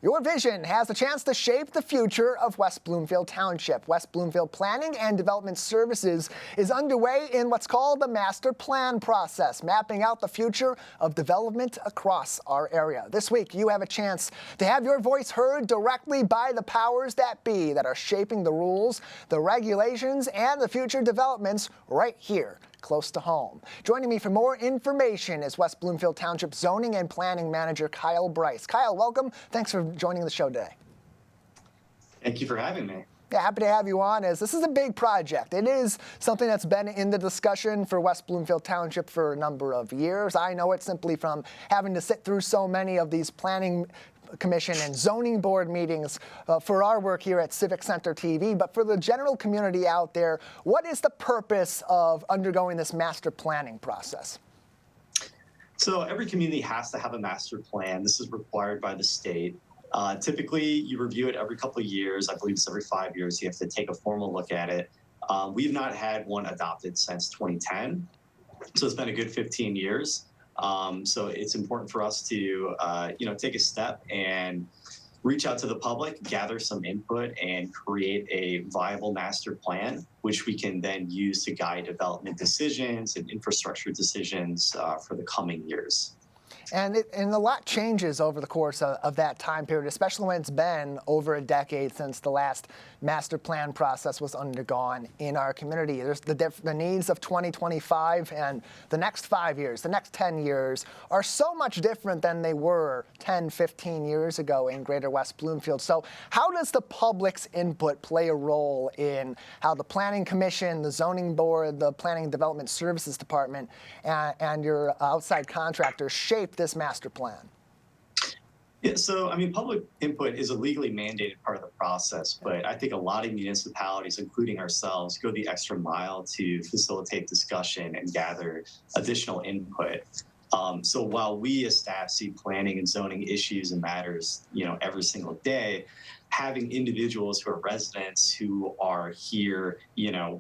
Your vision has a chance to shape the future of West Bloomfield Township. West Bloomfield Planning and Development Services is underway in what's called the master plan process, mapping out the future of development across our area. This week, you have a chance to have your voice heard directly by the powers that be that are shaping the rules, the regulations, and the future developments right here, close to home. Joining me for more information is West Bloomfield Township Zoning and Planning Manager Kyle Bryce. Kyle, welcome. Thanks for joining the show today. Thank you for having me. Yeah, happy to have you on, as this is a big project. It is something that's been in the discussion for West Bloomfield Township for a number of years. I know it simply from having to sit through so many of these planning commission and zoning board meetings for our work here at Civic Center TV. But for the general community out there, what is the purpose of undergoing this master planning process? So every community has to have a master plan. This is required by the state. Typically, you review it every couple of years. I believe it's every 5 years. You have to take a formal look at it. We've not had one adopted since 2010. So it's been a good 15 years. So it's important for us to, take a step and reach out to the public, gather some input, and create a viable master plan, which we can then use to guide development decisions and infrastructure decisions for the coming years. And a lot changes over the course of that time period, especially when it's been over a decade since the last master plan process was undergone in our community. There's the needs of 2025 and the next 5 years, the next 10 years are so much different than they were 10, 15 years ago in Greater West Bloomfield. So how does the public's input play a role in how the Planning Commission, the Zoning Board, the Planning and Development Services Department, and your outside contractors shape this master plan? Yeah, so public input is a legally mandated part of the process, but I think a lot of municipalities, including ourselves, go the extra mile to facilitate discussion and gather additional input. So while we as staff see planning and zoning issues and matters, every single day, having individuals who are residents who are here,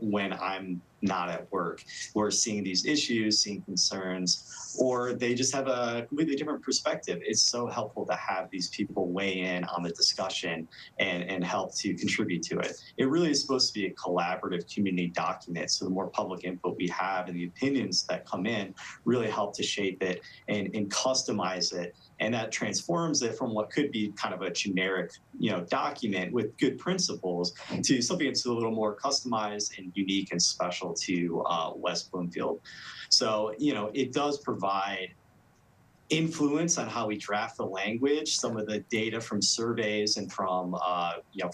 when I'm not at work, who are seeing these issues, seeing concerns, or they just have a completely different perspective. It's so helpful to have these people weigh in on the discussion and help to contribute to it. It really is supposed to be a collaborative community document. So the more public input we have and the opinions that come in really help to shape it and customize it. And that transforms it from what could be kind of a generic, document with good principles to something that's a little more customized and unique and special to West Bloomfield. So, it does provide influence on how we draft the language. Some of the data from surveys and from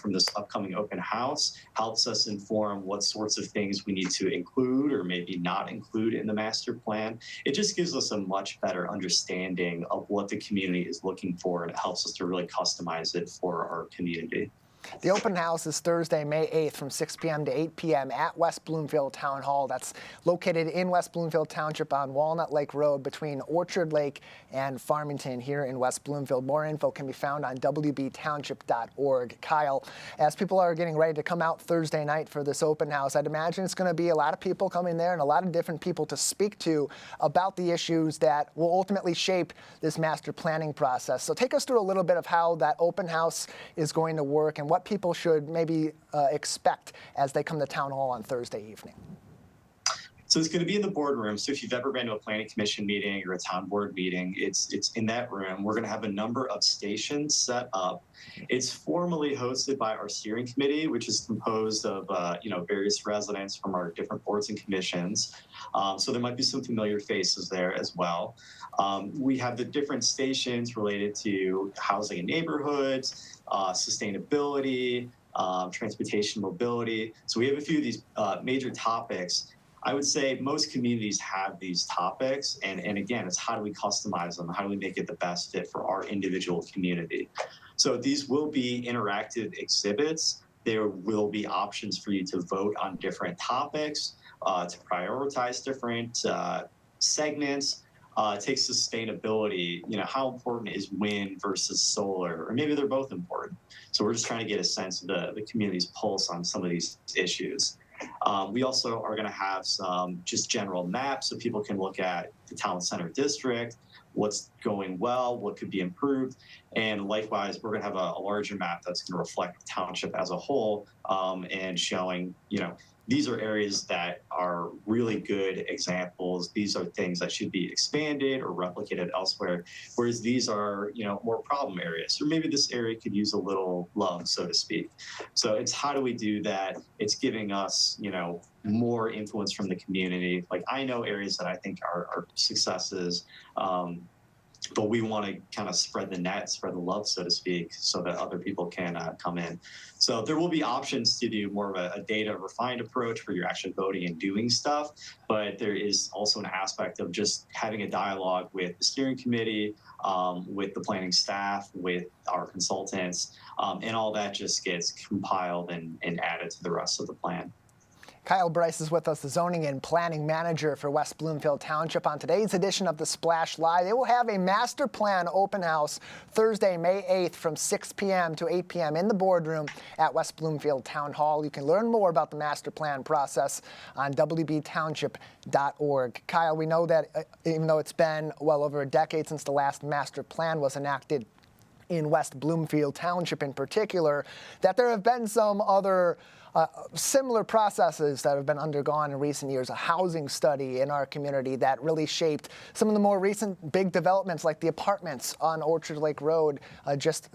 this upcoming open house helps us inform what sorts of things we need to include or maybe not include in the master plan. It just gives us a much better understanding of what the community is looking for, and it helps us to really customize it for our community. The open house is Thursday, May 8th from 6 p.m. to 8 p.m. at West Bloomfield Town Hall. That's located in West Bloomfield Township on Walnut Lake Road between Orchard Lake and Farmington here in West Bloomfield. More info can be found on wbtownship.org. Kyle, as people are getting ready to come out Thursday night for this open house, I'd imagine it's going to be a lot of people coming there and a lot of different people to speak to about the issues that will ultimately shape this master planning process. So take us through a little bit of how that open house is going to work and what people should maybe expect as they come to Town Hall on Thursday evening. So it's going to be in the boardroom. So if you've ever been to a planning commission meeting or a town board meeting, it's in that room. We're going to have a number of stations set up. It's formally hosted by our steering committee, which is composed of various residents from our different boards and commissions. So there might be some familiar faces there as well. We have the different stations related to housing and neighborhoods, sustainability, transportation, mobility. So we have a few of these major topics. I would say most communities have these topics, and again, it's how do we customize them? How do we make it the best fit for our individual community? So these will be interactive exhibits. There will be options for you to vote on different topics, to prioritize different segments. Take sustainability, how important is wind versus solar, or maybe they're both important. So we're just trying to get a sense of the community's pulse on some of these issues. We also are going to have some just general maps so people can look at the town center district, what's going well, what could be improved. And likewise, we're going to have a larger map that's going to reflect the township as a whole, and showing, these are areas that are really good examples. These are things that should be expanded or replicated elsewhere, whereas these are, more problem areas. Or maybe this area could use a little love, so to speak. So it's how do we do that? It's giving us, more influence from the community. Like I know areas that I think are successes, but we want to kind of spread the net, spread the love, so to speak, so that other people can come in. So there will be options to do more of a data refined approach where you're actually voting and doing stuff. But there is also an aspect of just having a dialogue with the steering committee, with the planning staff, with our consultants, and all that just gets compiled and added to the rest of the plan. Kyle Bryce is with us, the zoning and planning manager for West Bloomfield Township. On today's edition of the Splash Live, they will have a master plan open house Thursday, May 8th from 6 p.m. to 8 p.m. in the boardroom at West Bloomfield Town Hall. You can learn more about the master plan process on wbtownship.org. Kyle, we know that even though it's been well over a decade since the last master plan was enacted in West Bloomfield Township in particular, that there have been some other similar processes that have been undergone in recent years, a housing study in our community that really shaped some of the more recent big developments like the apartments on Orchard Lake Road, just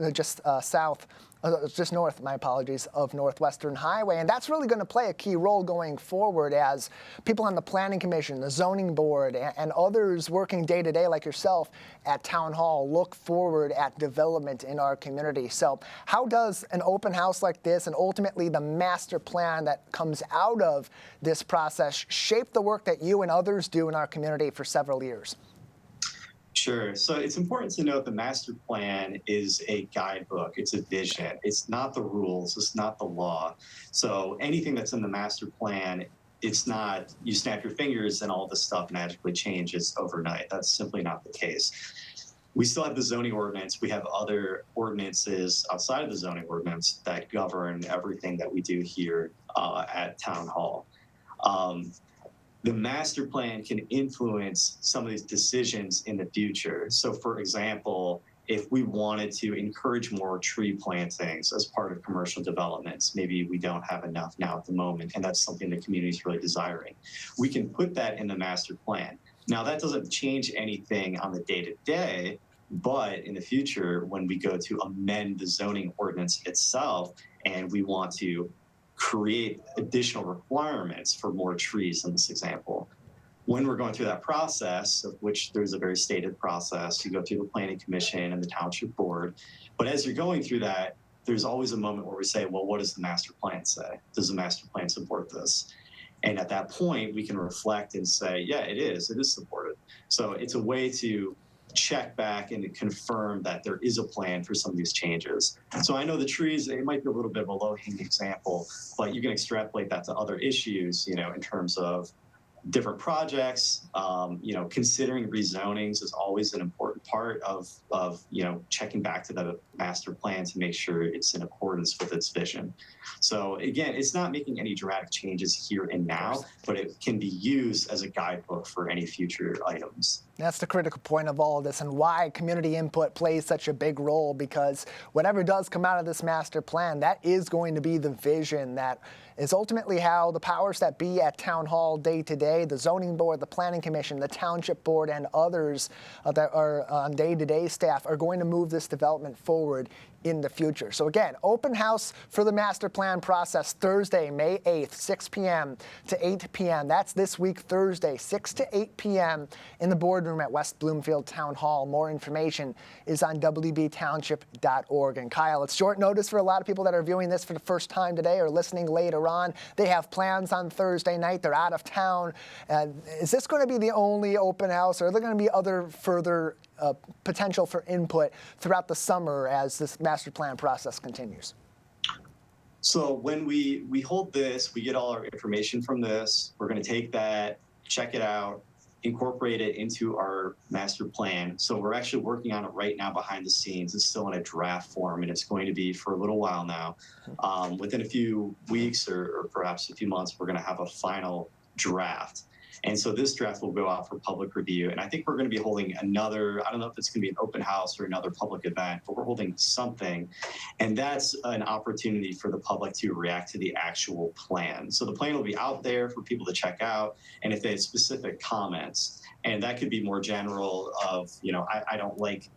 north, my apologies, of Northwestern Highway. And that's really going to play a key role going forward as people on the Planning Commission, the Zoning Board, and others working day to day like yourself at Town Hall look forward at development in our community. So how does an open house like this and ultimately the master plan that comes out of this process shape the work that you and others do in our community for several years? Sure. So it's important to note the master plan is a guidebook. It's a vision. It's not the rules. It's not the law. So anything that's in the master plan, it's not you snap your fingers and all this stuff magically changes overnight. That's simply not the case. We still have the zoning ordinance. We have other ordinances outside of the zoning ordinance that govern everything that we do here at Town Hall. The master plan can influence some of these decisions in the future. So for example, if we wanted to encourage more tree plantings as part of commercial developments, maybe we don't have enough now at the moment, and that's something the community is really desiring. We can put that in the master plan. Now that doesn't change anything on the day-to-day, but in the future, when we go to amend the zoning ordinance itself, and we want to create additional requirements for more trees in this example. When we're going through that process, of which there's a very stated process, you go through the Planning Commission and the Township Board. But as you're going through that, there's always a moment where we say, well, what does the master plan say? Does the master plan support this? And at that point, we can reflect and say, yeah, it is supported. So it's a way to check back and confirm that there is a plan for some of these changes. So I know the trees, it might be a little bit of a low-hanging example, but you can extrapolate that to other issues, in terms of different projects. Considering rezonings is always an important part of checking back to the master plan to make sure it's in accordance with its vision. So again, it's not making any dramatic changes here and now, but it can be used as a guidebook for any future items. That's the critical point of all of this and why community input plays such a big role, because whatever does come out of this master plan, that is going to be the vision that is ultimately how the powers that be at Town Hall day to day, the Zoning Board, the Planning Commission, the Township Board, and others that are on day-to-day staff are going to move this development forward in the future. So again, open house for the master plan process Thursday, May 8th, 6 p.m. to 8 p.m. That's this week, Thursday, 6 to 8 p.m. in the boardroom at West Bloomfield Town Hall. More information is on wbtownship.org. And Kyle, it's short notice for a lot of people that are viewing this for the first time today or listening later on. They have plans on Thursday night. They're out of town. Is this going to be the only open house, or are there going to be other further potential for input throughout the summer as this master plan process continues? So when we hold this, we get all our information from this. We're going to take that, check it out, incorporate it into our master plan. So we're actually working on it right now behind the scenes. It's still in a draft form, and it's going to be for a little while now. Within a few weeks or perhaps a few months, we're going to have a final draft. And so this draft will go out for public review. And I think we're going to be holding another, I don't know if it's going to be an open house or another public event, but we're holding something. And that's an opportunity for the public to react to the actual plan. So the plan will be out there for people to check out. And if they have specific comments, and that could be more general of, I don't like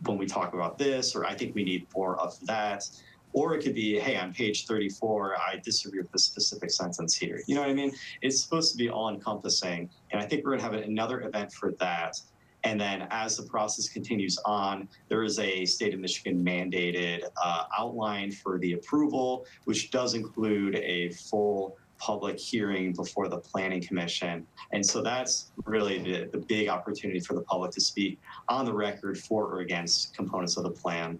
when we talk about this, or I think we need more of that. Or it could be, hey, on page 34, I disagree with the specific sentence here. You know what I mean? It's supposed to be all encompassing. And I think we're going to have another event for that. And then as the process continues on, there is a state of Michigan mandated outline for the approval, which does include a full public hearing before the Planning Commission. And so that's really the big opportunity for the public to speak on the record for or against components of the plan.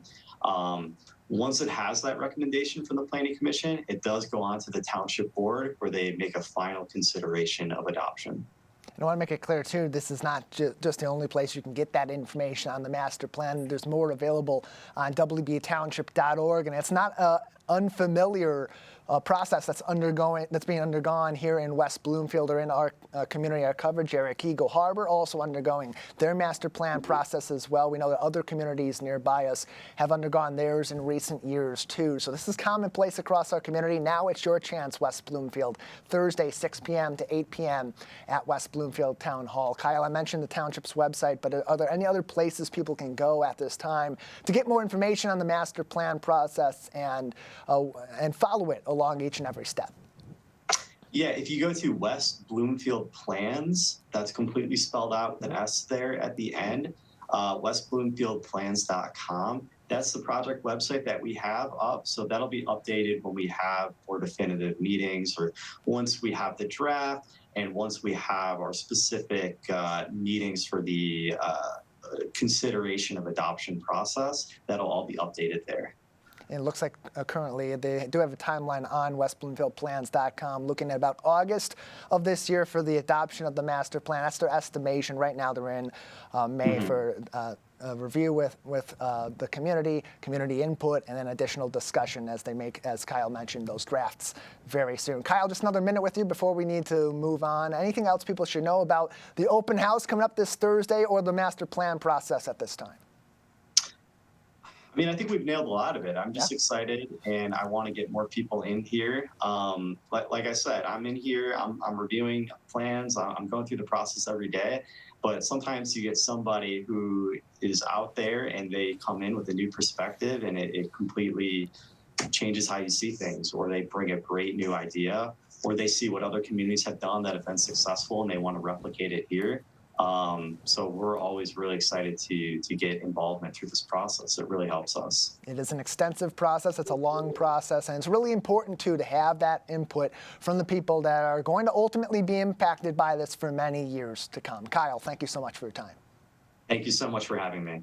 Once it has that recommendation from the Planning Commission, it does go on to the Township Board where they make a final consideration of adoption. And I want to make it clear, too, this is not just the only place you can get that information on the master plan. There's more available on wbtownship.org, and it's not an unfamiliar process that's being undergone here in West Bloomfield or in our community, our coverage area. Eagle Harbor also undergoing their master plan process as well. We know that other communities nearby us have undergone theirs in recent years too. So this is commonplace across our community. Now it's your chance, West Bloomfield, Thursday, 6 p.m. to 8 p.m. at West Bloomfield Town Hall. Kyle, I mentioned the township's website, but are there any other places people can go at this time to get more information on the master plan process and follow it along each and every step? Yeah, if you go to West Bloomfield Plans, that's completely spelled out with an S there at the end, westbloomfieldplans.com. That's the project website that we have up. So that'll be updated when we have more definitive meetings or once we have the draft and once we have our specific meetings for the consideration of adoption process, that'll all be updated there. It looks like currently they do have a timeline on westbloomfieldplans.com looking at about August of this year for the adoption of the master plan. That's their estimation. Right now they're in May for a review with the community input, and then additional discussion as they make, as Kyle mentioned, those drafts very soon. Kyle, just another minute with you before we need to move on. Anything else people should know about the open house coming up this Thursday or the master plan process at this time? I mean, I think we've nailed a lot of it. I'm just excited, and I want to get more people in here. Like I said, I'm in here. I'm reviewing plans. I'm going through the process every day. But sometimes you get somebody who is out there, and they come in with a new perspective, and it completely changes how you see things. Or they bring a great new idea, or they see what other communities have done that have been successful, and they want to replicate it here. So we're always really excited to get involvement through this process. It really helps us. It is an extensive process. It's a long process, and it's really important too to have that input from the people that are going to ultimately be impacted by this for many years to come. Kyle, thank you so much for your time. Thank you so much for having me.